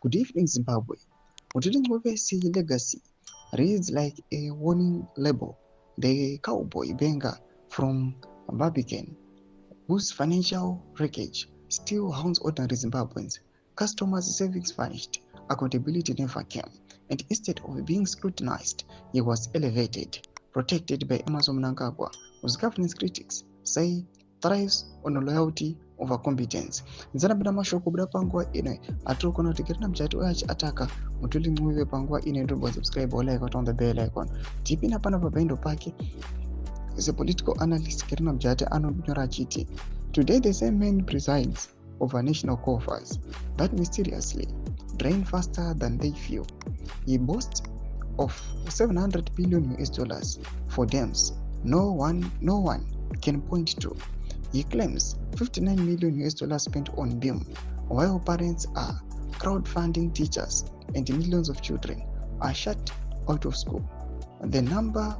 Good evening, Zimbabwe. Mutuli Ngobesi legacy reads like a warning label. The cowboy banger from Barbican, whose financial wreckage still haunts ordinary Zimbabweans. Customers' savings vanished, accountability never came, and instead of being scrutinized, he was elevated, protected by Emmerson Mnangagwa, whose governance critics say thrives on loyalty over competence. Nzanabira mashoko buda panguva ino atirikona kuti Kirina Mujati ataka mutuli mwiwe panguva ino ndobva subscribe like on the bell icon. Tipina pana pabaindo pake as a political analyst, Kirina Mujati anonyora achiti, today the same man presides over national coffers that mysteriously drain faster than they feel. He boasts of 700 billion US dollars for dams no one can point to. He claims 59 million US dollars spent on BIM, while parents are crowdfunding teachers and millions of children are shut out of school. The number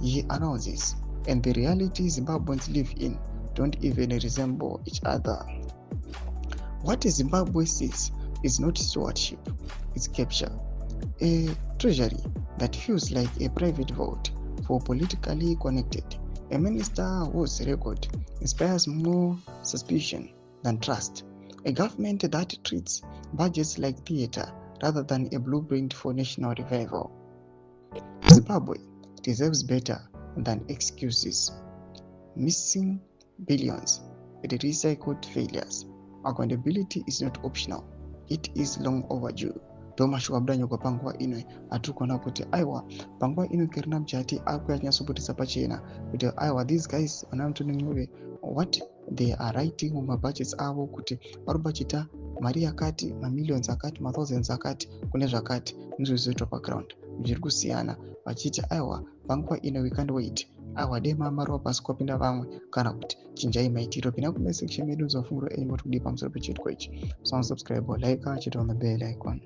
he announces and the reality Zimbabweans live in don't even resemble each other. What Zimbabwe sees is not stewardship, it's capture. A treasury that feels like a private vault for politically connected. A minister whose record inspires more suspicion than trust. A government that treats budgets like theater rather than a blueprint for national revival. Zimbabwe deserves better than excuses. Missing billions and recycled failures. Accountability is not optional, it is long overdue. Tomashuwa budanyo kwa panguva ino atirikuona kuti aiwa panguva ino Kirina Mujati akunyatsobudisa pachena kuti aiwa these guys vana Mutuli Ncube what they are writing mumabudgets avo kuti varikubachita mari yakati mamillions akati mathousands akati kune zvakati ndizvo zvizoitwa paground zviri kusiyana vachiti aiwa panguva ino we can't wait aiwa dei mamarova pasi kwapinda vamwe kana kuti chinjai maitiro pinda kuma section medu zofunguro aimoti kudii pamusoro pechitiko ichi. So subscribe or like chito on the bell icon.